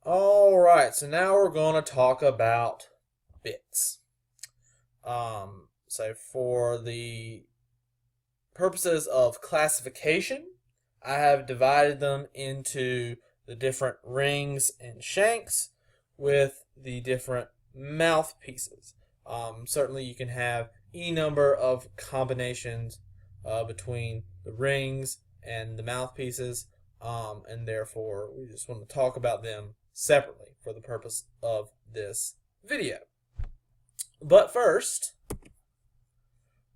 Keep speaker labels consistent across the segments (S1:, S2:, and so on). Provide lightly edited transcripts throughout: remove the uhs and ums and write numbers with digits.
S1: Alright, so now we're going to talk about bits. So for the purposes of classification, I have divided them into the different rings and shanks with the different mouthpieces. Certainly you can have any number of combinations between the rings and the mouthpieces, and therefore we just want to talk about them separately for the purpose of this video. But first,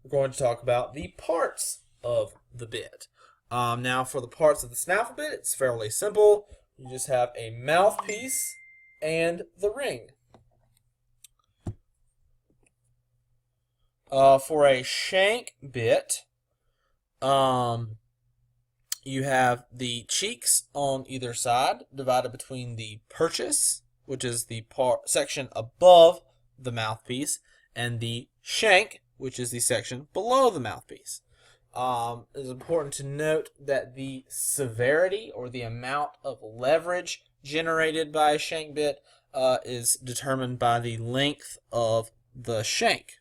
S1: we're going to talk about the parts of the bit. Now, for the parts of the snaffle bit, it's fairly simple. You just have a mouthpiece and the ring. For a shank bit, you have the cheeks on either side divided between the purchase, which is the section above the mouthpiece, and the shank, which is the section below the mouthpiece. It's important to note that the severity or the amount of leverage generated by a shank bit is determined by the length of the shank.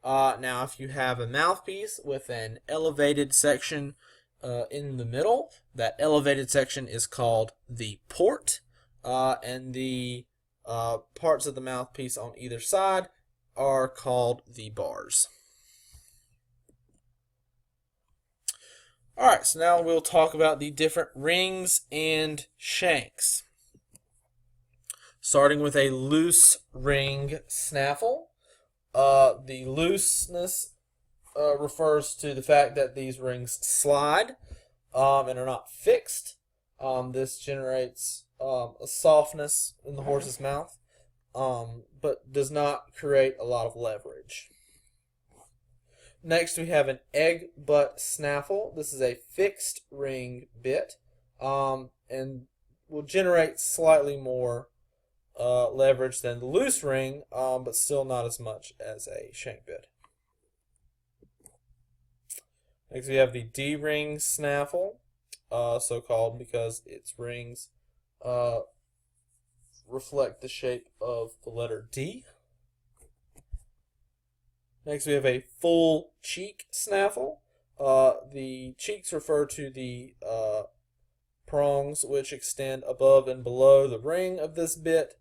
S1: Now, if you have a mouthpiece with an elevated section in the middle, that elevated section is called the port, and the parts of the mouthpiece on either side are called the bars. Alright, so now we'll talk about the different rings and shanks. Starting with a loose ring snaffle. The looseness refers to the fact that these rings slide and are not fixed. This generates a softness in the horse's mouth, but does not create a lot of leverage. Next, we have an egg butt snaffle. This is a fixed ring bit and will generate slightly more leverage than the loose ring, but still not as much as a shank bit. Next, we have the D-ring snaffle, so called because its rings reflect the shape of the letter D. Next, we have a full cheek snaffle. The cheeks refer to the prongs which extend above and below the ring of this bit.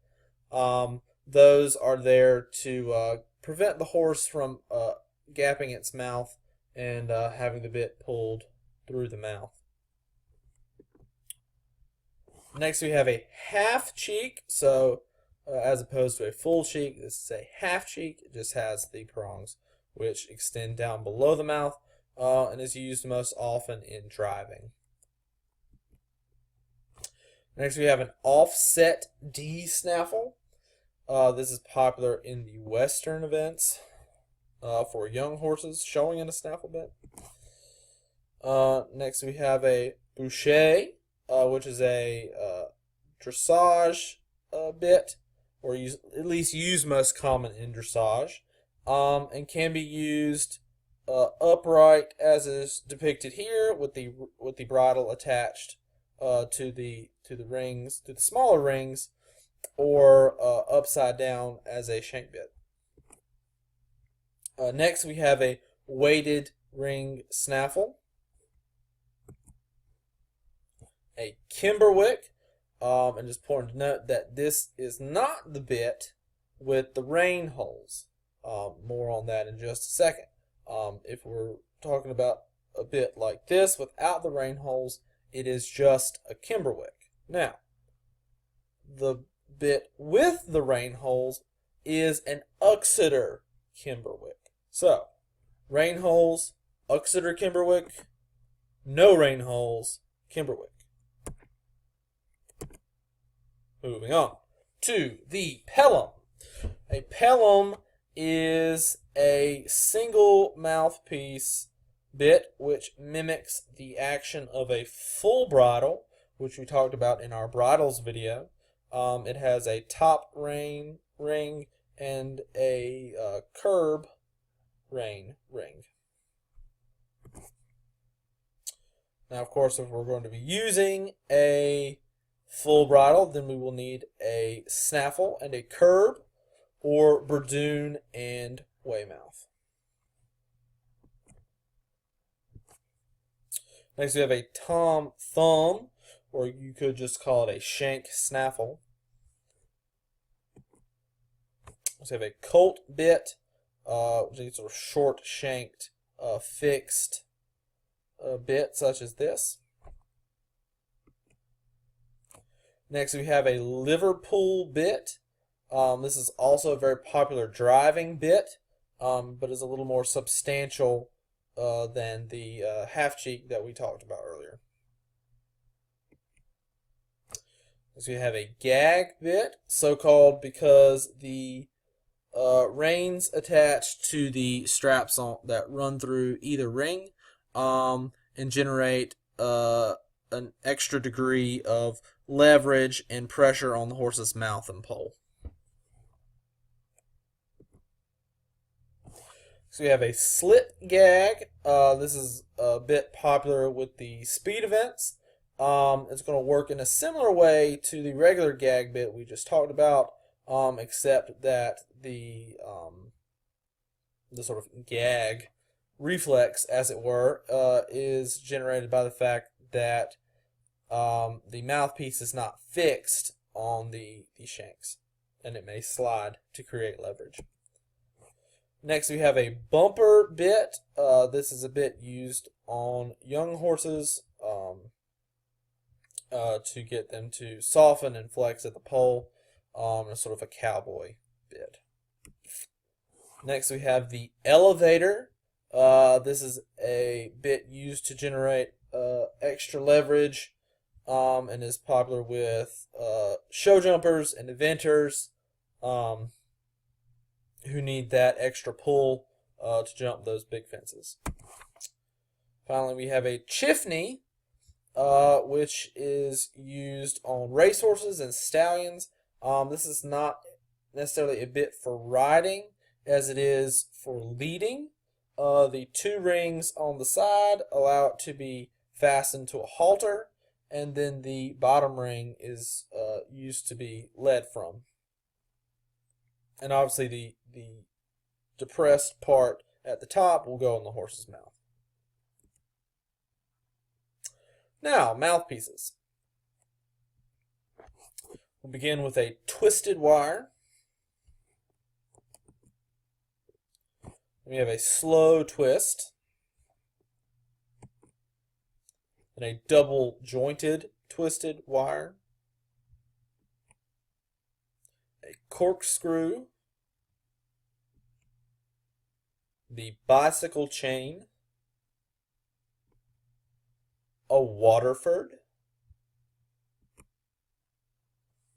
S1: Those are there to prevent the horse from gapping its mouth and having the bit pulled through the mouth. Next, we have a half cheek. So as opposed to a full cheek, this is a half cheek. It just has the prongs which extend down below the mouth and is used most often in driving. Next, we have an offset D snaffle. This is popular in the Western events for young horses showing in a snaffle bit. Next, we have a Boucher, which is a dressage bit, or at least used most common in dressage, and can be used upright, as is depicted here, with the bridle attached to the rings, to the smaller rings, or upside down as a shank bit. Next, we have a weighted ring snaffle, a Kimberwick, and it's important to note that this is not the bit with the rein holes. More on that in just a second. If we're talking about a bit like this without the rein holes, it is just a Kimberwick. Now, the bit with the rein holes is an Uxeter Kimberwick. So, rein holes, Uxeter Kimberwick; no rein holes, Kimberwick. Moving on to the Pelham. A Pelham is a single mouthpiece bit which mimics the action of a full bridle, which we talked about in our bridles video. It has a top ring and a curb ring. Now, of course, if we're going to be using a full bridle, then we will need a snaffle and a curb, or burdoon and weymouth. Next we have a tom thumb, or you could just call it a shank snaffle. We have a colt bit, which is sort of short shanked, fixed bit such as this. Next we have a Liverpool bit. This is also a very popular driving bit, but is a little more substantial than the half cheek that we talked about earlier. Next we have a gag bit, so called because the reins attached to the straps that run through either ring and generate an extra degree of leverage and pressure on the horse's mouth and poll. So we have a slit gag. This is a bit popular with the speed events. It's going to work in a similar way to the regular gag bit we just talked about, except that the sort of gag reflex, as it were, is generated by the fact that the mouthpiece is not fixed on the shanks, and it may slide to create leverage. Next we have a bumper bit. This is a bit used on young horses to get them to soften and flex at the poll. It's sort of a cowboy bit. Next we have the elevator. This is a bit used to generate extra leverage and is popular with show jumpers and eventers who need that extra pull to jump those big fences. Finally, we have a chiffney, which is used on racehorses and stallions. This is not necessarily a bit for riding as it is for leading. The two rings on the side allow it to be fastened to a halter, and then the bottom ring is used to be led from. And obviously the depressed part at the top will go in the horse's mouth. Now, mouthpieces. We'll begin with a twisted wire. We have a slow twist, and a double jointed twisted wire, a corkscrew, the bicycle chain, a Waterford,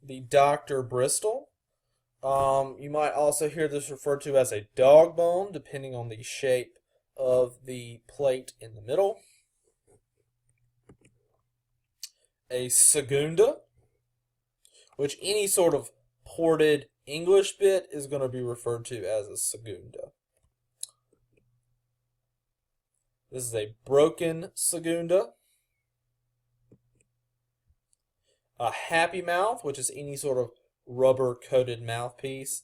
S1: the Dr. Bristol. You might also hear this referred to as a dog bone, depending on the shape of the plate in the middle. A Segunda, which any sort of ported English bit is going to be referred to as a Segunda. This is a broken Segunda. A happy mouth, which is any sort of rubber-coated mouthpiece,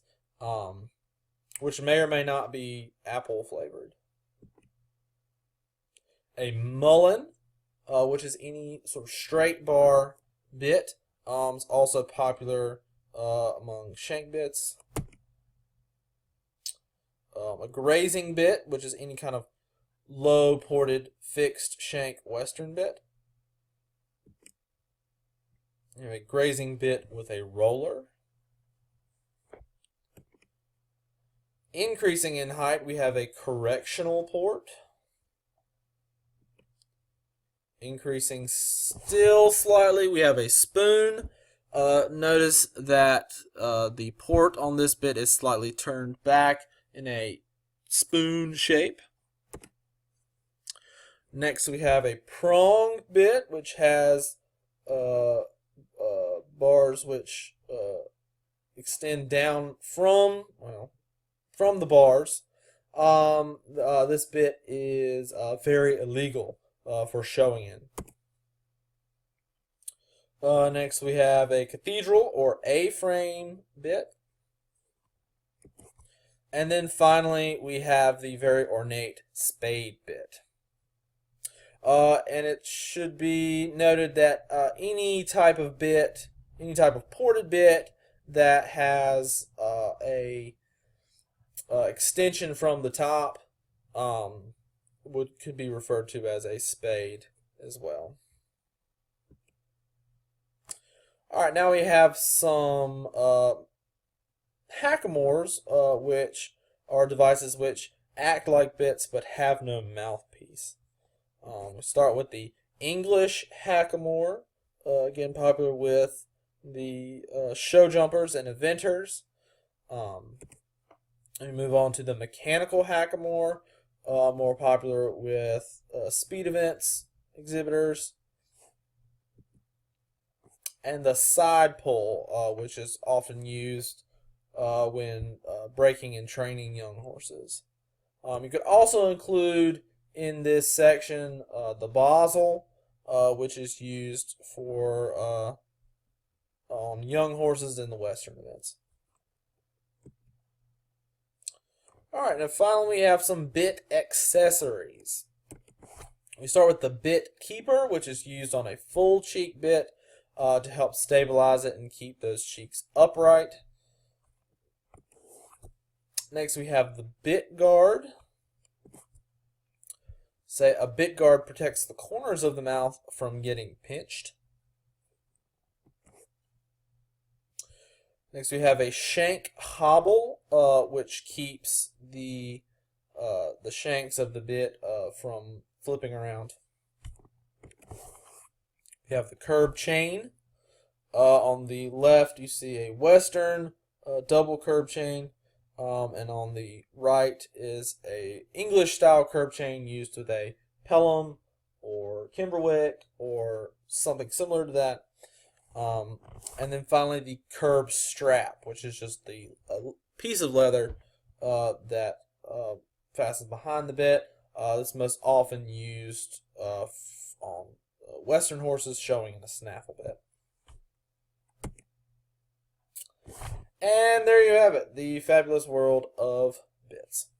S1: which may or may not be apple flavored. A Mullen, which is any sort of straight bar bit, is also popular among shank bits. A grazing bit, which is any kind of low ported fixed shank western bit. You have a grazing bit with a roller. Increasing in height, we have a correctional port. Increasing still slightly, we have a spoon. Notice that the port on this bit is slightly turned back in a spoon shape. Next we have a prong bit, which has bars which extend down from the bars. This bit is very illegal for showing in. Next we have a Cathedral or A Frame bit. And then finally we have the very ornate spade bit. And it should be noted that any type of bit, any type of ported bit that has a extension from the top could be referred to as a spade as well. Alright, now we have some hackamores, which are devices which act like bits but have no mouthpiece. We start with the English hackamore, again popular with the show jumpers and eventers. We move on to the mechanical hackamore, more popular with speed events, exhibitors, and the side pull, which is often used when breaking and training young horses. You could also include in this section the Basel, which is used for on young horses in the Western events. Alright, now finally we have some bit accessories. We start with the bit keeper, which is used on a full cheek bit to help stabilize it and keep those cheeks upright. Next we have the bit guard. Say a bit guard protects the corners of the mouth from getting pinched. Next we have a Shank Hobble, which keeps the shanks of the bit from flipping around. We have the curb chain. On the left you see a Western double curb chain, and on the right is a English style curb chain used with a Pelham or Kimberwick or something similar to that. And then finally the curb strap, which is just the piece of leather that fastens behind the bit. This is most often used on Western horses showing in a snaffle bit. And there you have it, the fabulous world of bits.